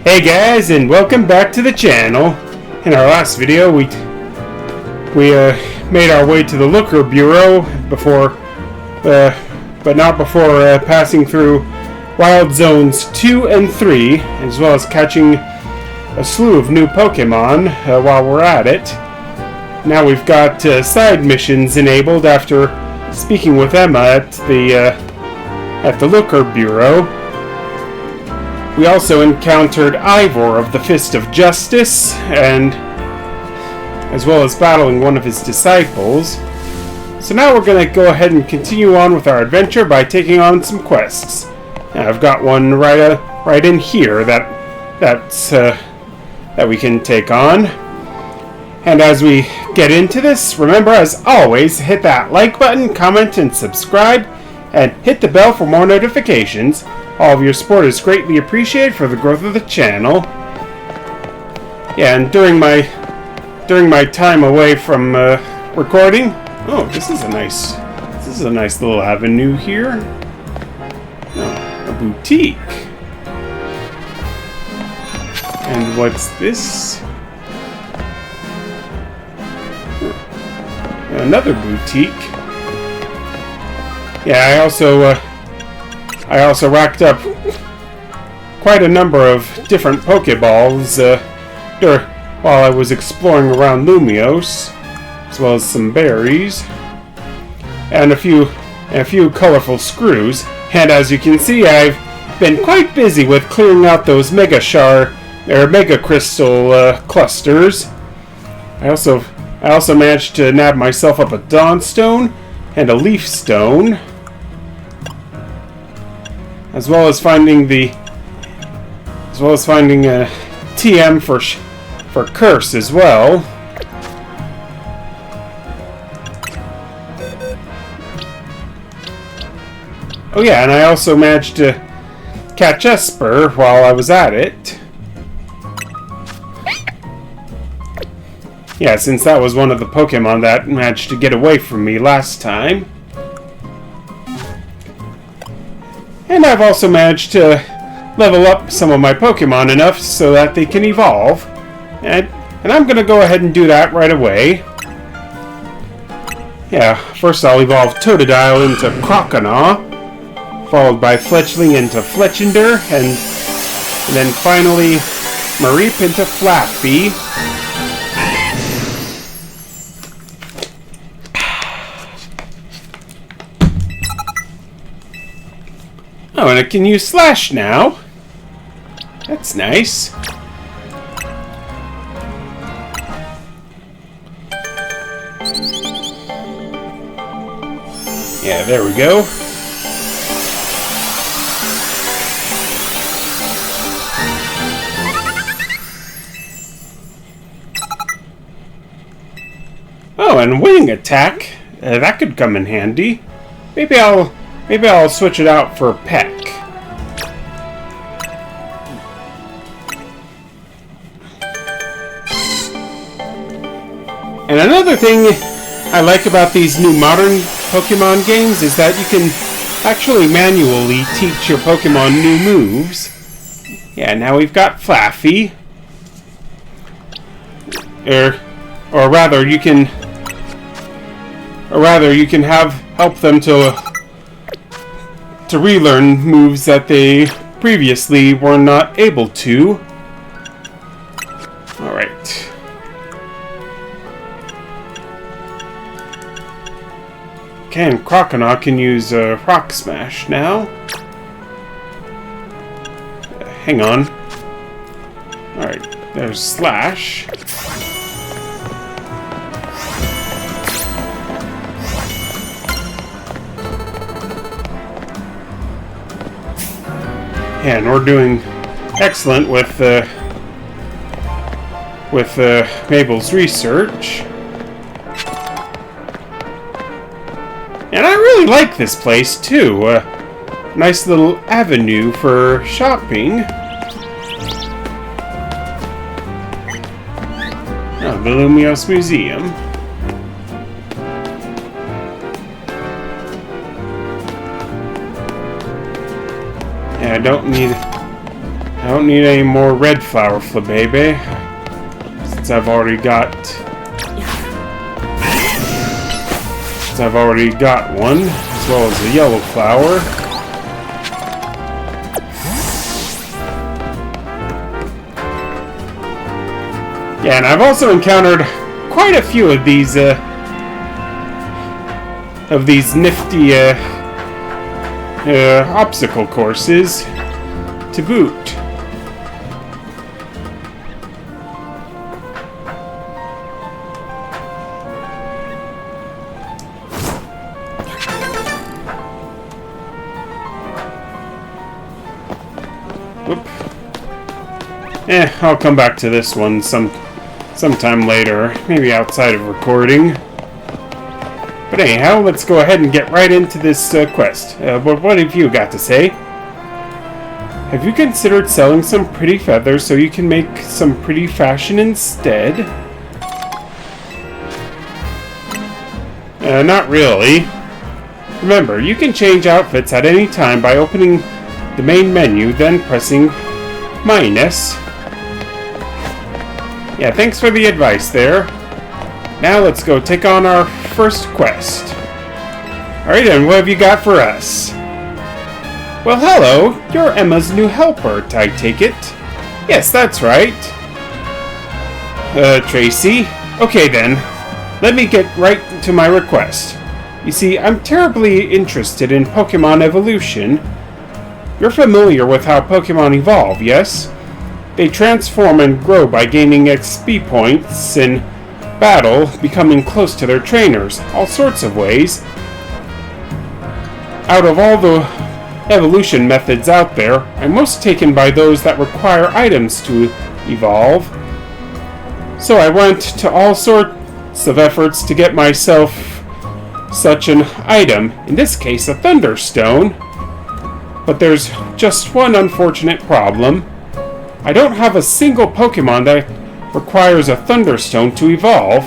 Hey guys, and welcome back to the channel. In our last video, we made our way to the Looker Bureau before, but not before passing through Wild Zones 2 and 3, as well as catching a slew of new Pokemon while we're at it. Now we've got side missions enabled after speaking with Emma at the Looker Bureau. We also encountered Ivor of the Fist of Justice, and as well as battling one of his disciples. So now we're going to go ahead and continue on with our adventure by taking on some quests. And I've got one right in here that we can take on. And as we get into this, remember, as always, hit that like button, comment, and subscribe, and hit the bell for more notifications. All of your support is greatly appreciated for the growth of the channel. Yeah, and during my time away from recording, this is a nice little avenue here. Oh, a boutique. And what's this? Another boutique. Yeah, I also racked up quite a number of different Pokeballs while I was exploring around Lumiose, as well as some berries, and a few colorful screws. And as you can see, I've been quite busy with clearing out those Mega Crystal clusters. I also managed to nab myself up a Dawnstone and a Leaf Stone, as well as finding a TM for Curse as well. Oh yeah, and I also managed to catch Esper while I was at it. Yeah, since that was one of the Pokemon that managed to get away from me last time. And I've also managed to level up some of my Pokemon enough so that they can evolve. And I'm going to go ahead and do that right away. Yeah, first I'll evolve Totodile into Croconaw, followed by Fletchling into Fletchinder, and then finally Mareep into Flaffy. Oh, and it can use Slash now. That's nice. Yeah, there we go. Oh, and Wing Attack. That could come in handy. Maybe I'll switch it out for Peck. And another thing I like about these new modern Pokemon games is that you can actually manually teach your Pokemon new moves. Yeah, now we've got Flaffy. Or rather you can help them to relearn moves that they previously were not able to. Alright. Okay, and Croconaw can use Rock Smash now. Hang on. Alright, there's Slash. Yeah, and we're doing excellent with Mabel's research. And I really like this place too. Nice little avenue for shopping. Oh, the Lumiose Museum. I don't need any more red flower flabebe, since I've already got one, as well as a yellow flower. Yeah, and I've also encountered quite a few of these nifty obstacle courses to boot. Whoop. I'll come back to this one sometime later, maybe outside of recording. But anyhow, let's go ahead and get right into this quest. What have you got to say? Have you considered selling some pretty feathers so you can make some pretty fashion instead? Not really. Remember, you can change outfits at any time by opening the main menu, then pressing minus. Yeah, thanks for the advice there. Now let's go take on our first quest. Alright, and what have you got for us? Well, hello. You're Emma's new helper, I take it. Yes, that's right. Tracy? Okay then. Let me get right to my request. You see, I'm terribly interested in Pokemon evolution. You're familiar with how Pokemon evolve, yes? They transform and grow by gaining XP points in battle, becoming close to their trainers, all sorts of ways. Out of all the evolution methods out there, I'm most taken by those that require items to evolve. So I went to all sorts of efforts to get myself such an item, in this case a Thunderstone. But there's just one unfortunate problem. I don't have a single Pokemon that requires a Thunderstone to evolve.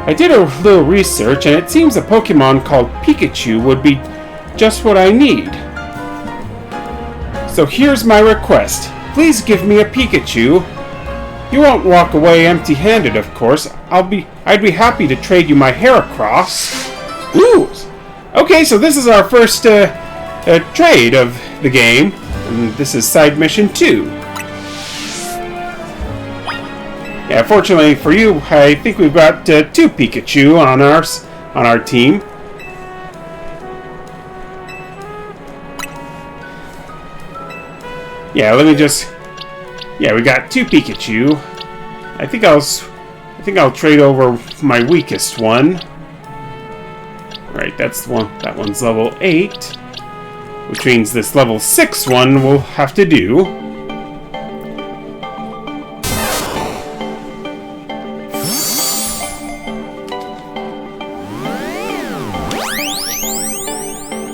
I did a little research, and it seems a Pokemon called Pikachu would be just what I need. So here's my request. Please give me a Pikachu. You won't walk away empty-handed, of course. I'd be happy to trade you my Heracross. Ooh! Okay, so this is our first trade of the game. And this is side mission 2. Yeah, fortunately for you, I think we've got 2 Pikachu on our team. Yeah, let me just. Yeah, we got 2 Pikachu. I think I'll trade over my weakest one. Right, that's the one. That one's level 8. Which means this level 6 one will have to do.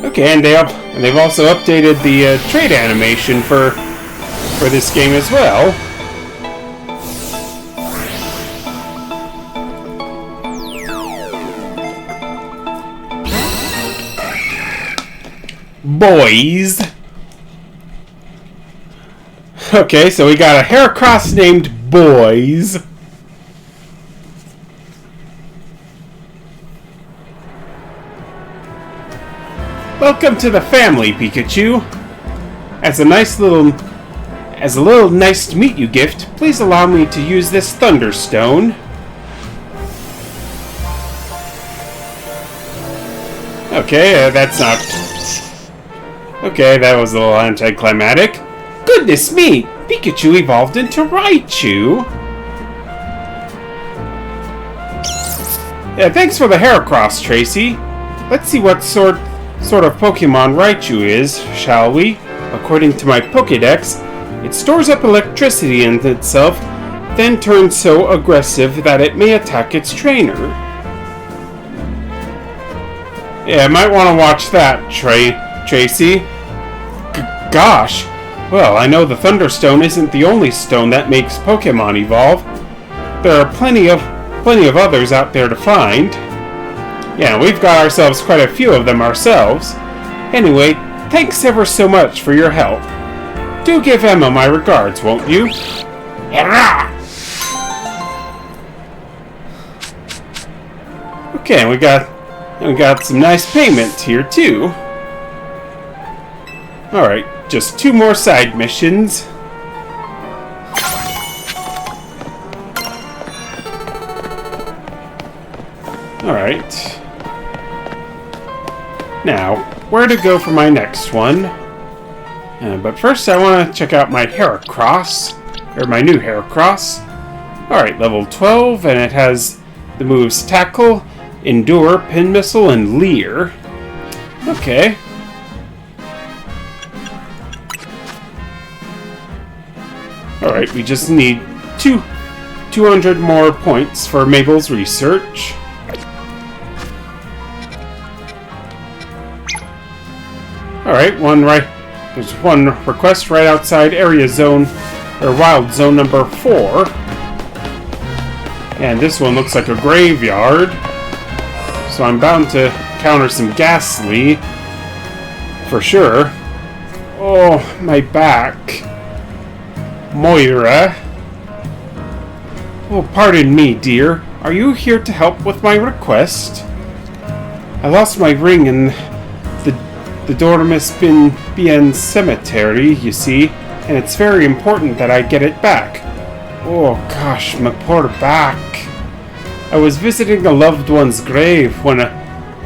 Okay, and they've also updated the trade animation for this game as well. Boys. Okay, so we got a Heracross named Boys. Welcome to the family, Pikachu. As a little nice to meet you gift, please allow me to use this Thunderstone. Okay, that's not. Okay, that was a little anticlimactic. Goodness me! Pikachu evolved into Raichu! Yeah, thanks for the Heracross, Tracy. Let's see what sort of Pokemon Raichu is, shall we? According to my Pokédex, it stores up electricity in itself, then turns so aggressive that it may attack its trainer. Yeah, I might want to watch that, Tracy. Gosh. Well, I know the Thunderstone isn't the only stone that makes Pokemon evolve. There are plenty of others out there to find. Yeah, we've got ourselves quite a few of them ourselves. Anyway, thanks ever so much for your help. Do give Emma my regards, won't you? Hurrah! Okay, we got some nice payment here too. Alright, just 2 more side missions. Alright. Now, where to go for my next one? But first I want to check out my Heracross, or my new Heracross. Alright, level 12, and it has the moves Tackle, Endure, Pin Missile, and Leer. Okay. Alright, we just need 200 more points for Mabel's research. Alright, there's one request right outside area zone, or wild zone number 4. And this one looks like a graveyard. So I'm bound to counter some Ghastly. For sure. Oh, my back. Moira. Oh, pardon me, dear. Are you here to help with my request? I lost my ring in the Dormice Bien Cemetery, you see, and it's very important that I get it back. Oh gosh, my poor back. I was visiting a loved one's grave when a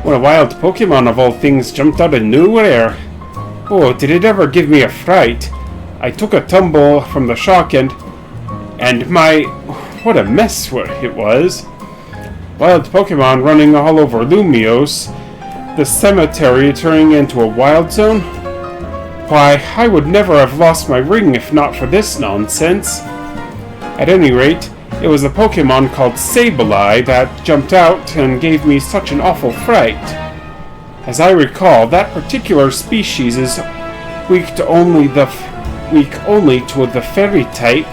wild Pokemon of all things jumped out of nowhere. Oh, did it ever give me a fright. I took a tumble from the shock and what a mess it was. Wild Pokemon running all over Lumiose. The cemetery turning into a wild zone? Why, I would never have lost my ring if not for this nonsense. At any rate, it was a Pokemon called Sableye that jumped out and gave me such an awful fright. As I recall, that particular species is weak only to the fairy type,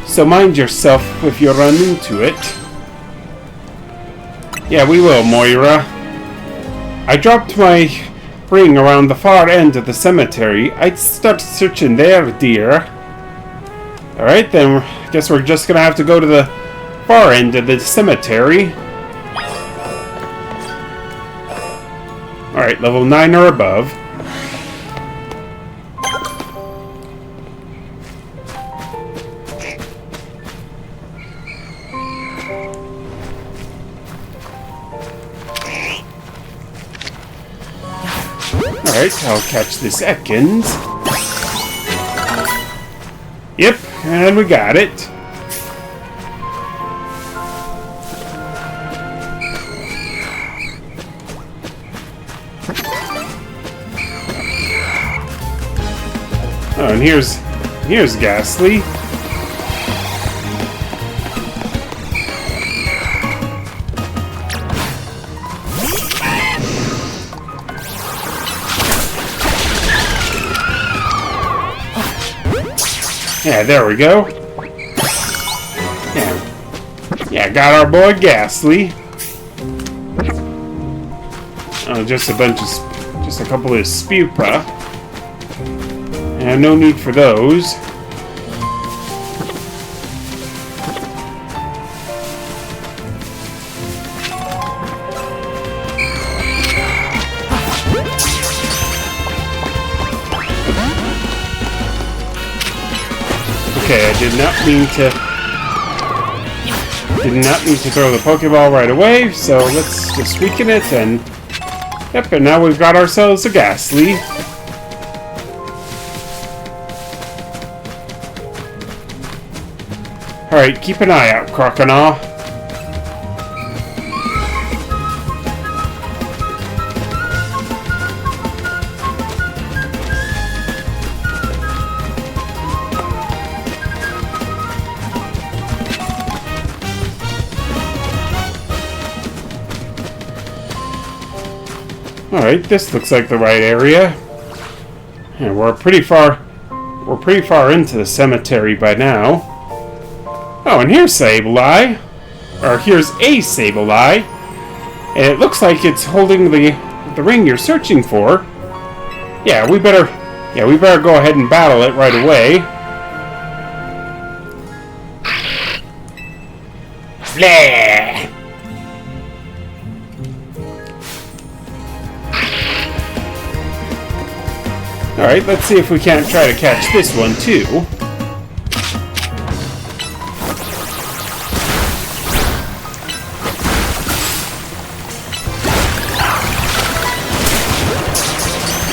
so mind yourself if you run into it. Yeah, we will, Moira. I dropped my ring around the far end of the cemetery. I'd start searching there, dear. Alright, then I guess we're just gonna have to go to the far end of the cemetery. Alright, level 9 or above. Alright, I'll catch this Ekans. Yep, and we got it. Oh, and here's Ghastly. Yeah, there we go. Yeah, got our boy Ghastly. Oh, just a couple of Spupa. And no need for those. Okay, I did not mean to throw the Pokeball right away, so let's just weaken it and... Yep, and now we've got ourselves a Ghastly. Alright, keep an eye out, Croconaw. Alright, this looks like the right area. And we're pretty far into the cemetery by now. Oh, and here's Sableye. Or here's a Sableye. And it looks like it's holding the ring you're searching for. Yeah, we better Yeah, we better go ahead and battle it right away. Blah! Alright, let's see if we can't try to catch this one too.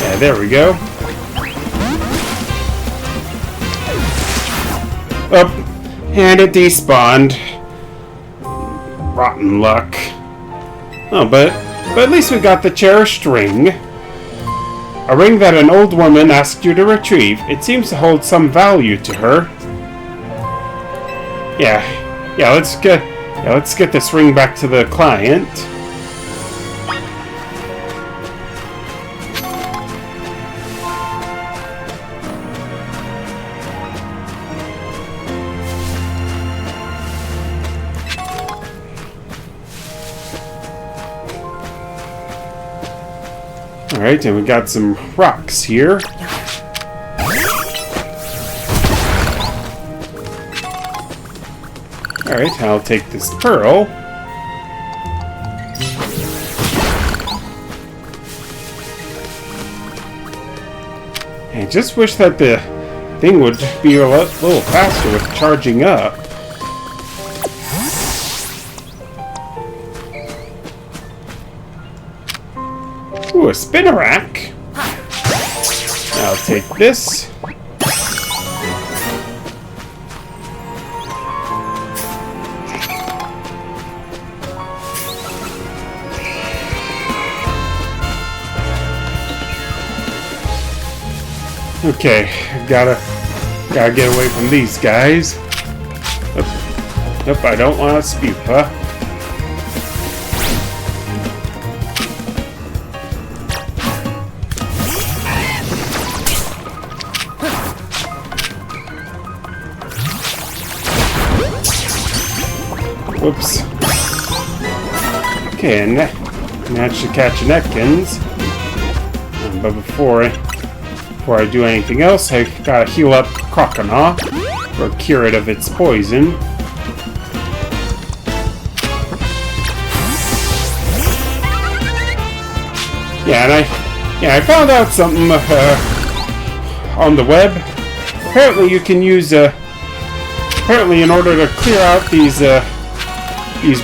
Yeah, there we go. Up, and it despawned. Rotten luck. Oh, but at least we got the cherished ring. A ring that an old woman asked you to retrieve. It seems to hold some value to her. Yeah, let's get this ring back to the client. Alright, and we got some rocks here. Alright, I'll take this pearl. I just wish that the thing would be a little faster with charging up. Ooh, a spinnerack. I'll take this. Okay, gotta get away from these guys. Nope, I don't want a spupa. Whoops. Okay, and managed to catch an Ekans. But before I do anything else, I gotta heal up Croconaw or cure it of its poison. Yeah, and I found out something on the web. Apparently, you can use apparently in order to clear out these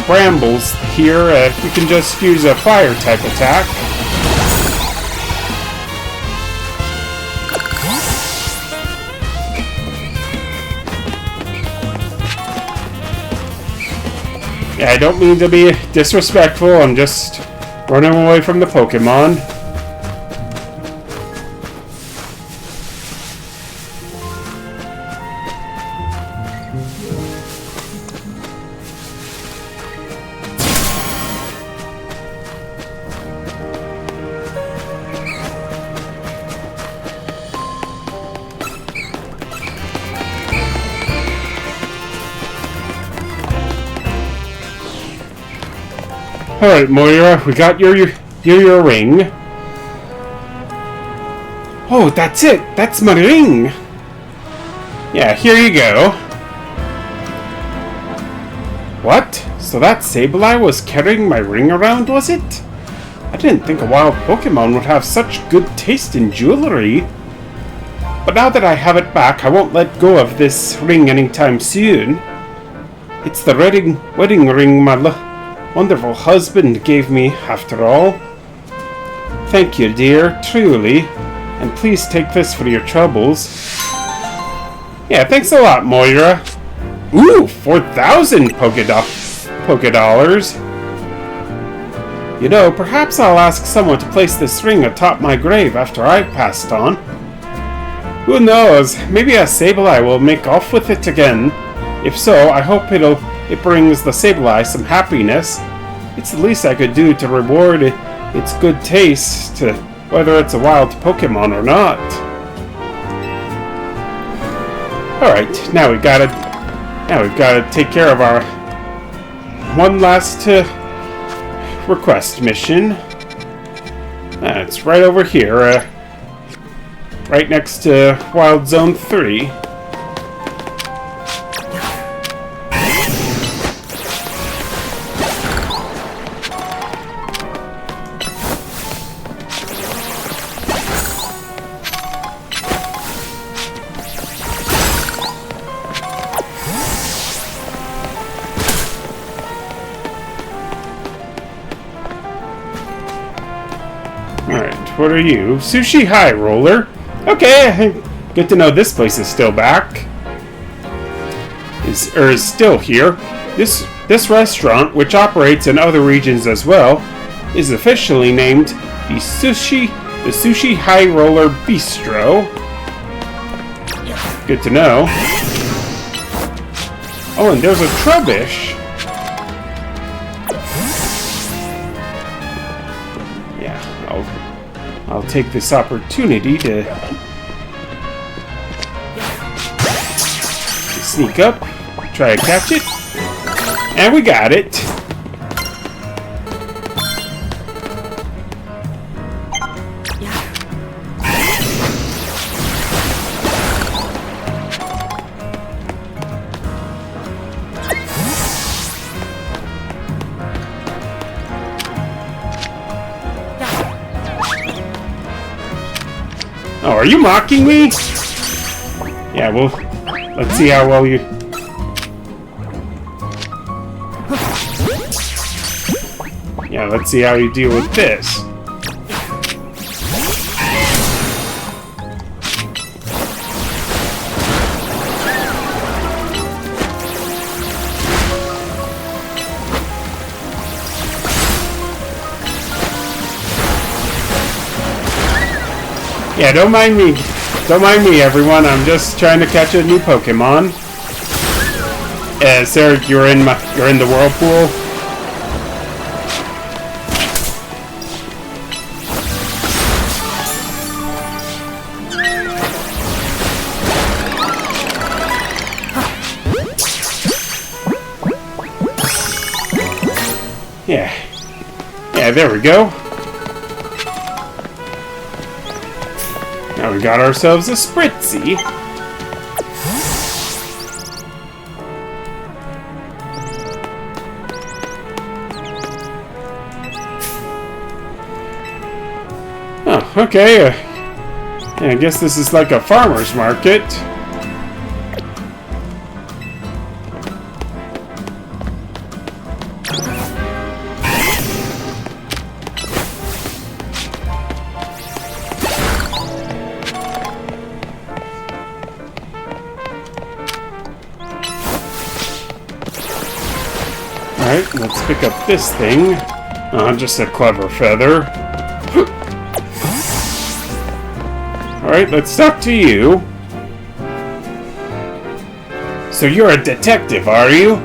brambles here, you can just use a fire type attack. Yeah, I don't mean to be disrespectful, I'm just running away from the Pokemon. Alright, Moira, we got your ring. Oh, that's it! That's my ring! Yeah, here you go. What? So that Sableye was carrying my ring around, was it? I didn't think a wild Pokemon would have such good taste in jewelry. But now that I have it back, I won't let go of this ring anytime soon. It's the wedding ring my wonderful husband gave me, after all. Thank you, dear, truly. And please take this for your troubles. Yeah, thanks a lot, Moira. Ooh, 4,000 Pokédollars. You know, perhaps I'll ask someone to place this ring atop my grave after I've passed on. Who knows, maybe a Sableye will make off with it again. If so, I hope it brings the Sableye some happiness. It's the least I could do to reward its good taste, whether it's a wild Pokemon or not. Alright, now we've gotta take care of our one last request mission. It's right over here. right next to Wild Zone 3. What are you? Sushi High Roller? Okay, good to know this place is still back. Is still here. This restaurant, which operates in other regions as well, is officially named the Sushi High Roller Bistro. Good to know. Oh, and there's a Trubbish. I'll take this opportunity to sneak up, try to catch it, and we got it. Oh, are you mocking me? Yeah, well, let's see how well you... Yeah, let's see how you deal with this. Yeah, don't mind me. Don't mind me, everyone. I'm just trying to catch a new Pokemon. Sir, you're in the whirlpool. Yeah. Yeah, there we go. Now we got ourselves a Spritzy. Oh, okay. Yeah, I guess this is like a farmer's market. Alright, let's pick up this thing. Just a clever feather. Alright, let's talk to you. So you're a detective, are you?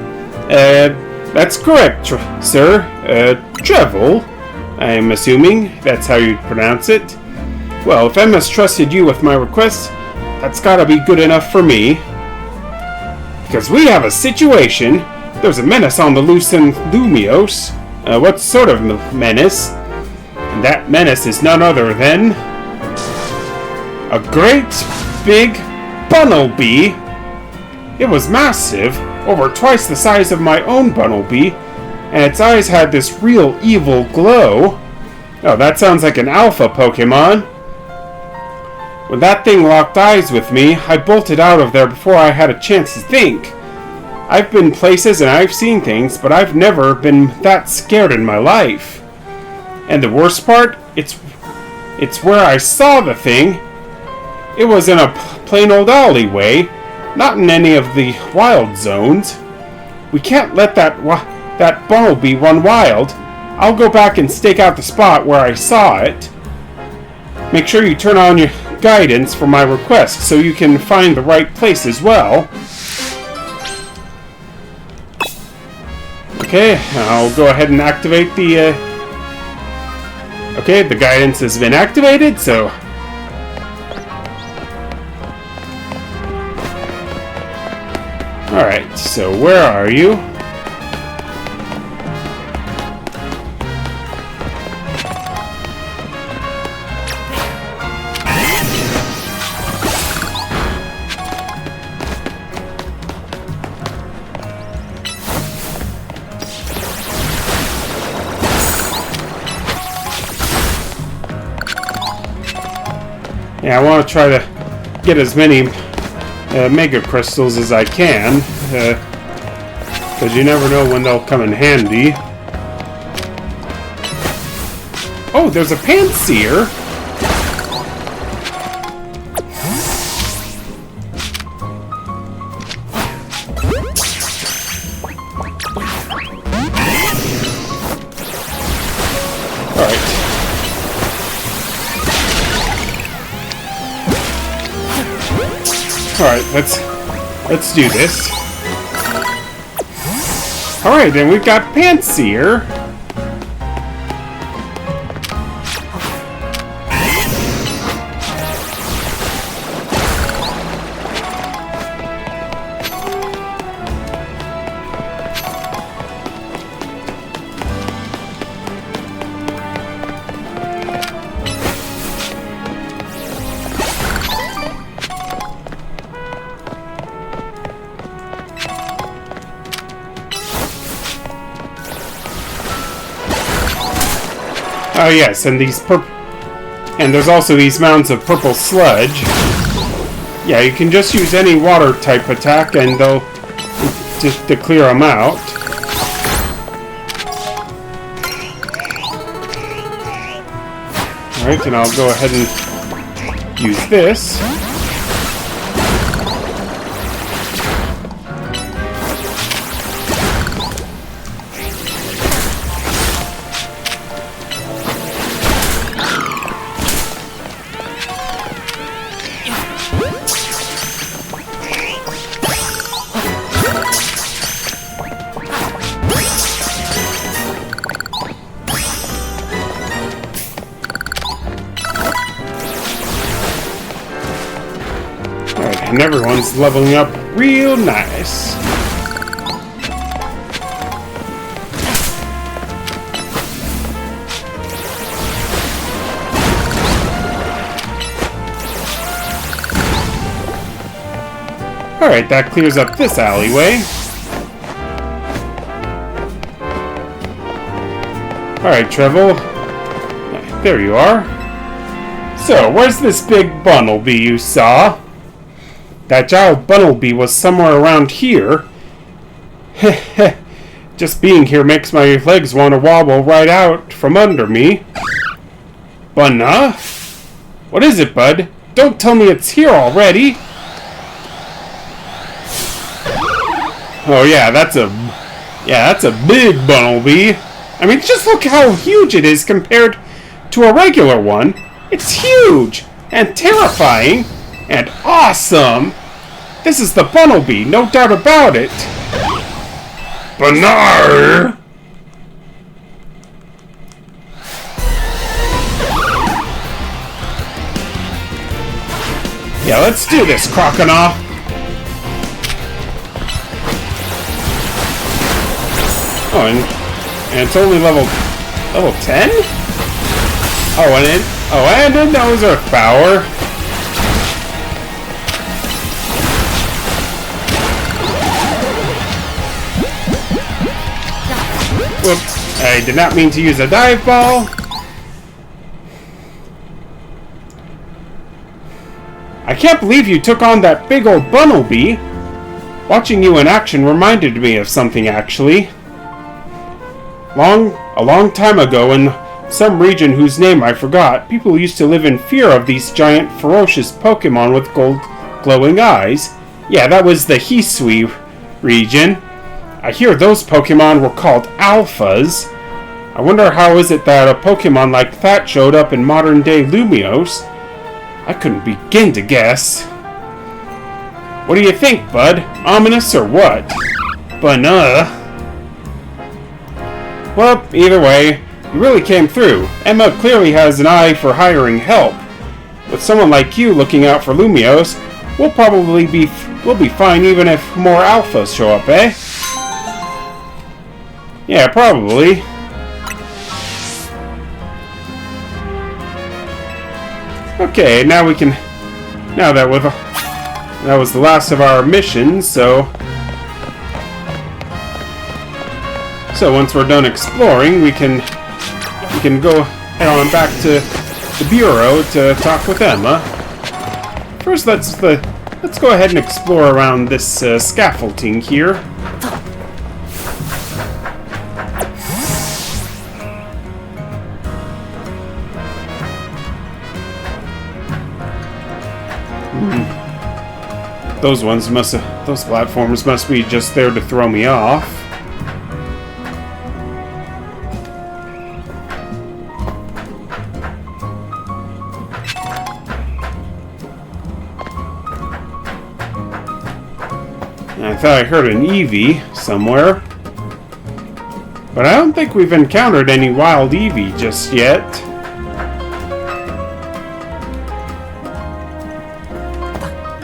That's correct, sir. Trevel, I'm assuming that's how you pronounce it. Well, if Emma's trusted you with my request, that's gotta be good enough for me. Because we have a situation. There's a menace on the loose in Lumiose. What sort of menace? And that menace is none other than a great big Bunnelby. It was massive, over twice the size of my own Bunnelby, and its eyes had this real evil glow. Oh, that sounds like an alpha Pokemon. When that thing locked eyes with me, I bolted out of there before I had a chance to think. I've been places and I've seen things, but I've never been that scared in my life. And the worst part, it's where I saw the thing. It was in a plain old alleyway, not in any of the wild zones. We can't let that Bunnelby run wild. I'll go back and stake out the spot where I saw it. Make sure you turn on your guidance for my request so you can find the right place as well. Okay, I'll go ahead and activate the... Okay, the guidance has been activated, so... Alright, so where are you? Yeah, I want to try to get as many mega crystals as I can, because you never know when they'll come in handy. Oh, there's a Panseer! Alright, let's do this. Alright, then we've got Panseer. Oh yes, and there's also these mounds of purple sludge. Yeah, you can just use any water type attack and they'll just to clear them out. Alright, and I'll go ahead and use this. And everyone's leveling up real nice. Alright, that clears up this alleyway. Alright, Trevel. There you are. So, where's this big Bunnelby you saw? That giant Bunnelby was somewhere around here. Just being here makes my legs want to wobble right out from under me. Bunna? What is it, bud? Don't tell me it's here already. Oh yeah, that's a big Bunnelby. I mean, just look how huge it is compared to a regular one. It's huge and terrifying. And awesome! This is the Bunnelby, no doubt about it! Banar! Yeah, let's do this, Croconaw! Oh, and it's only level 10? And it knows Earth Power. Whoops, I did not mean to use a dive ball. I can't believe you took on that big old Bunnelby. Watching you in action reminded me of something, actually. A long time ago, in some region whose name I forgot, people used to live in fear of these giant, ferocious Pokemon with gold glowing eyes. Yeah, that was the Hisui region. I hear those Pokemon were called Alphas. I wonder how is it that a Pokemon like that showed up in modern-day Lumiose? I couldn't begin to guess. What do you think, bud? Ominous or what? Bunna. Well, either way, you really came through. Emma clearly has an eye for hiring help. With someone like you looking out for Lumiose, we'll be fine even if more Alphas show up, eh? Yeah, probably. Okay, now we can... Now that was the last of our missions, so once we're done exploring, we can go head on back to the Bureau to talk with Emma. first let's go ahead and explore around this scaffolding here. Those platforms must be just there to throw me off. I thought I heard an Eevee somewhere. But I don't think we've encountered any wild Eevee just yet.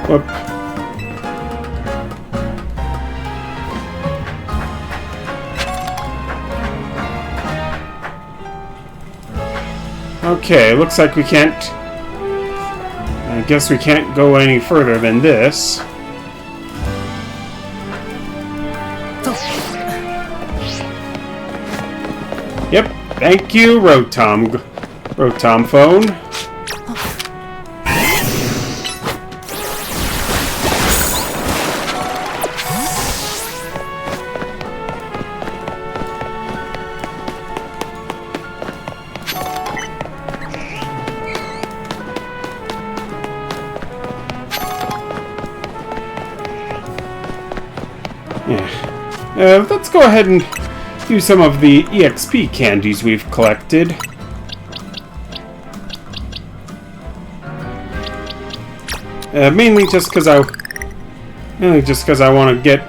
Whoop. Okay, looks like we can't... I guess we can't go any further than this. Yep, thank you, Rotom phone. Let's go ahead and use some of the EXP candies we've collected. Mainly just because I want to get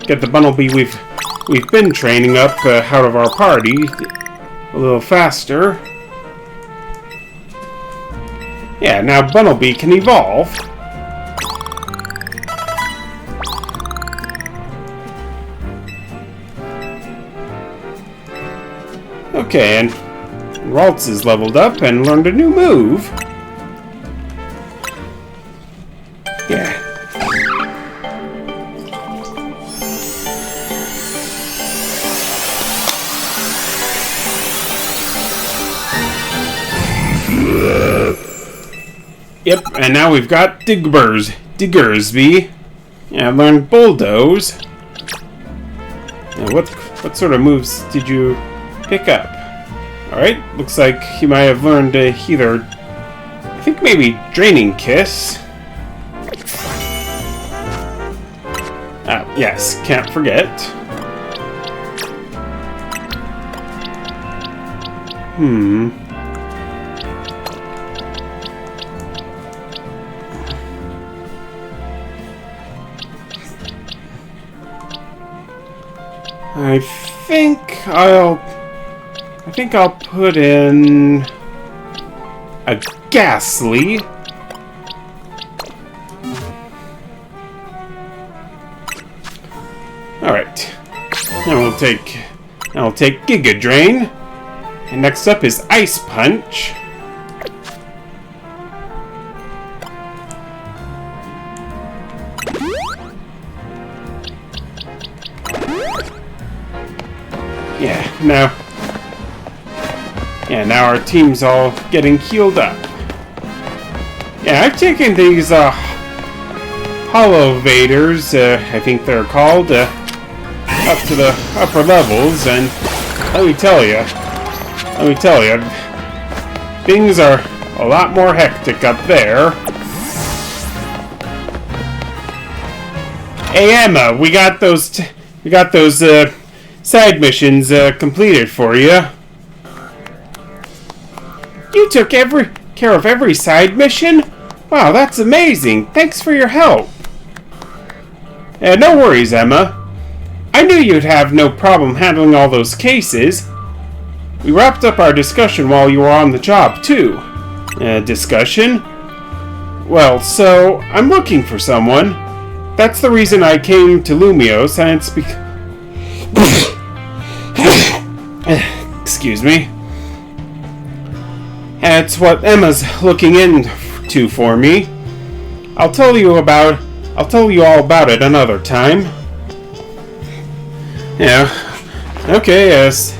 the Bunnelby we've been training up out of our party a little faster. Yeah, now Bunnelby can evolve. Okay, and Ralts is leveled up and learned a new move. Yeah. Yep, and now we've got Diggersby. Yeah, I learned Bulldoze. Now what sort of moves did you pick up? Alright, looks like you might have learned either, I think maybe Draining Kiss. Ah, yes, can't forget. I think I'll put in a Ghastly. Alright. Now we'll take Giga Drain. And next up is Ice Punch. Now our team's all getting healed up. Yeah, I've taken these Hollow Vaders, I think they're called, up to the upper levels, and let me tell you, things are a lot more hectic up there. Hey Emma, we got those side missions completed for you. You took care of every side mission? Wow, that's amazing. Thanks for your help. No worries, Emma. I knew you'd have no problem handling all those cases. We wrapped up our discussion while you were on the job, too. Discussion? Well, so, I'm looking for someone. That's the reason I came to Lumiose, and it's excuse me. And it's what Emma's looking into for me. I'll tell you all about it another time. Yeah. Okay, yes.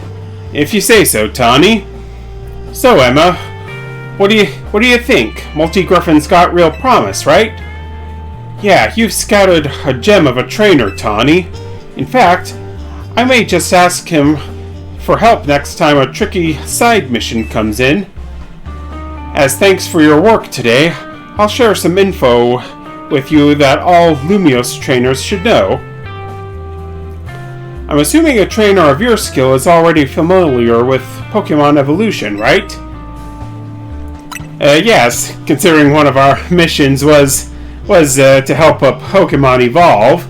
If you say so, Tawny. So, Emma, What do you think? Multi-Griffin's got real promise, right? Yeah, you've scouted a gem of a trainer, Tawny. In fact, I may just ask him for help next time a tricky side mission comes in. As thanks for your work today, I'll share some info with you that all Lumiose trainers should know. I'm assuming a trainer of your skill is already familiar with Pokemon evolution, right? Yes, considering one of our missions was to help a Pokemon evolve.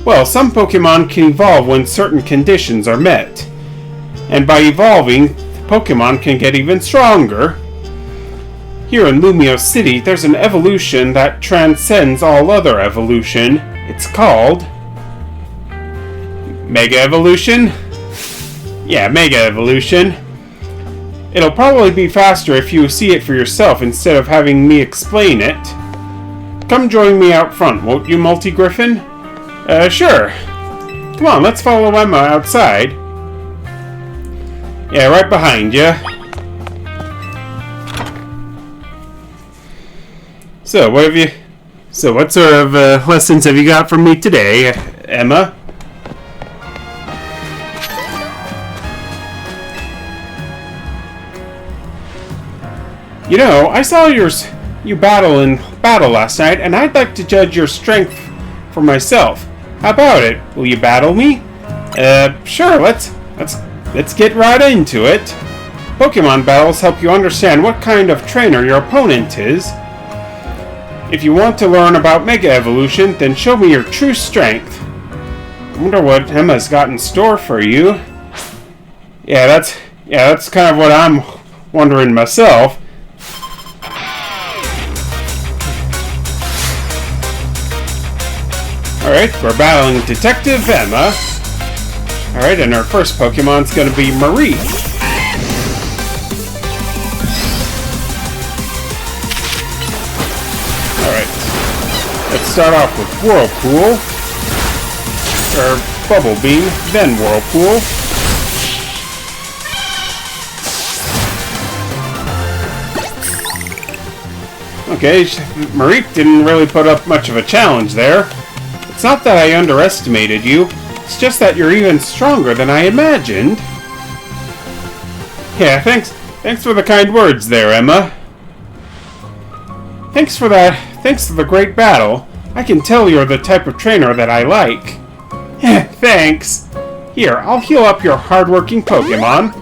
Well, some Pokemon can evolve when certain conditions are met. And by evolving, Pokemon can get even stronger. Here in Lumiose City, there's an evolution that transcends all other evolution. It's called Mega Evolution? Yeah, Mega Evolution. It'll probably be faster if you see it for yourself instead of having me explain it. Come join me out front, won't you, Multi-Griffin? Sure. Come on, let's follow Emma outside. Yeah, right behind you. So, what sort of lessons have you got for me today, Emma? You know, I saw you battle last night, and I'd like to judge your strength for myself. How about it? Will you battle me? Sure. Let's get right into it. Pokemon battles help you understand what kind of trainer your opponent is. If you want to learn about Mega Evolution, then show me your true strength. I wonder what Emma's got in store for you. Yeah, that's kind of what I'm wondering myself. Alright, we're battling Detective Emma. Alright, and our first Pokemon's gonna be Marie. Alright, let's start off with Whirlpool. Or Bubble Beam, then Whirlpool. Okay, Marie didn't really put up much of a challenge there. It's not that I underestimated you, it's just that you're even stronger than I imagined. Yeah, thanks for the kind words there, Emma. Thanks for the great battle. I can tell you're the type of trainer that I like. Thanks. Here, I'll heal up your hardworking Pokemon.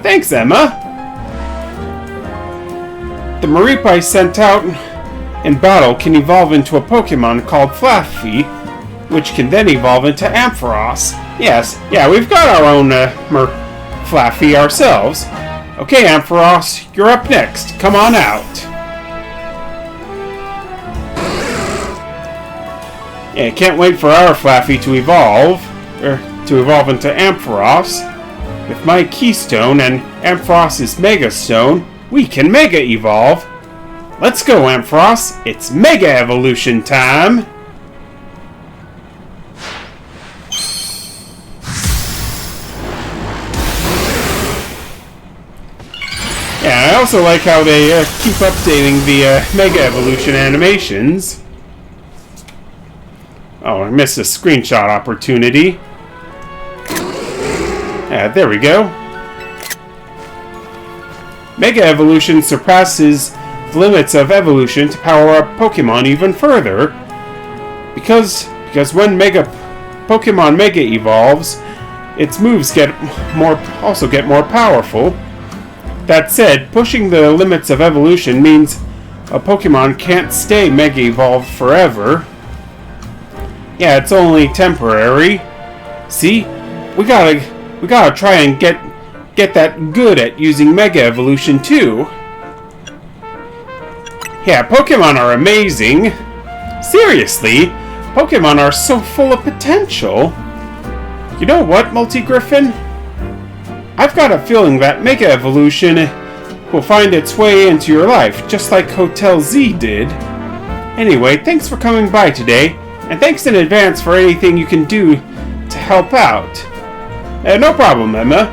Thanks, Emma. The Mareep I sent out in battle can evolve into a Pokemon called Flaaffy, which can then evolve into Ampharos. Yes, we've got our own Flaaffy ourselves. Okay, Ampharos, you're up next. Come on out. Yeah, can't wait for our Flaaffy to evolve into Ampharos. With my Keystone and Ampharos' Mega Stone, we can Mega Evolve. Let's go, Ampharos! It's Mega Evolution time! Yeah, I also like how they keep updating the Mega Evolution animations. Oh, I missed a screenshot opportunity. There we go. Mega Evolution surpasses the limits of evolution to power up Pokemon even further. Because when Pokemon Mega evolves, its moves also get more powerful. That said, pushing the limits of evolution means a Pokemon can't stay Mega evolved forever. Yeah, it's only temporary. See? We gotta try and get that good at using Mega Evolution too. Yeah, Pokemon are amazing. Seriously, Pokemon are so full of potential. You know what, Multi-Griffin? I've got a feeling that Mega Evolution will find its way into your life, just like Hotel Z did. Anyway, thanks for coming by today, and thanks in advance for anything you can do to help out. No problem, Emma.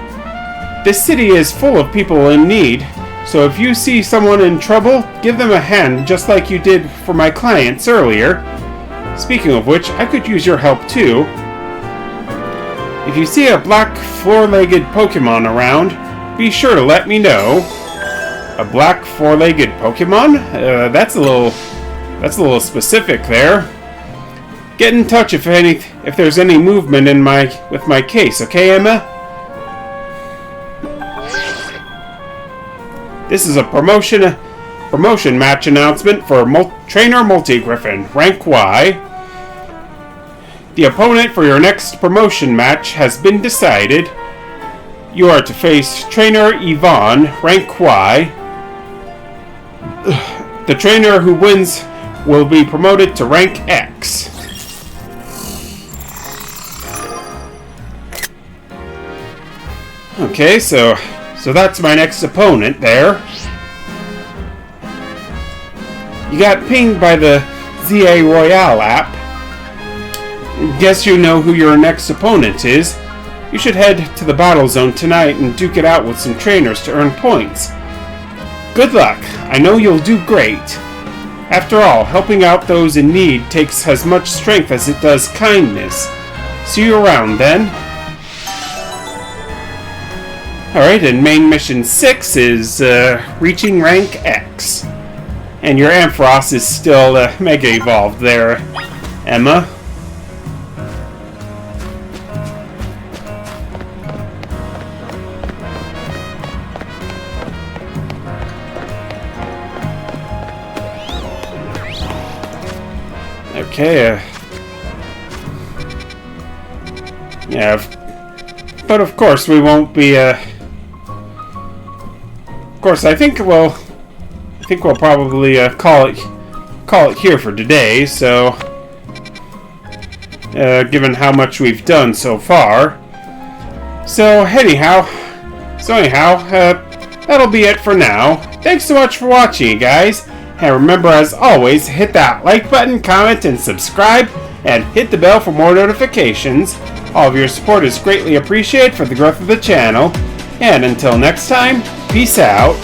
This city is full of people in need, So if you see someone in trouble, give them a hand just like you did for my clients earlier. Speaking of which, I could use your help too. If you see a black four-legged Pokemon around, be sure to let me know. A black four-legged Pokemon? That's a little specific there. Get in touch if there's any movement with my case, okay, Emma? This is a promotion match announcement for Trainer Multi-Griffin, rank Y. The opponent for your next promotion match has been decided. You are to face Trainer Yvonne, rank Y. The trainer who wins will be promoted to rank X. Okay, so that's my next opponent there. You got pinged by the ZA Royale app. Guess you know who your next opponent is. You should head to the battle zone tonight and duke it out with some trainers to earn points. Good luck. I know you'll do great. After all, helping out those in need takes as much strength as it does kindness. See you around then. Alright, and main mission 6 is reaching rank X. And your Ampharos is still Mega Evolved there, Emma. Okay, yeah, but of course we won't be, of course I think we'll probably call it here for today, so, given how much we've done so far. So anyhow, that'll be it for now. Thanks so much for watching, guys. And remember, as always, hit that like button, comment, and subscribe, and hit the bell for more notifications. All of your support is greatly appreciated for the growth of the channel. And until next time, peace out.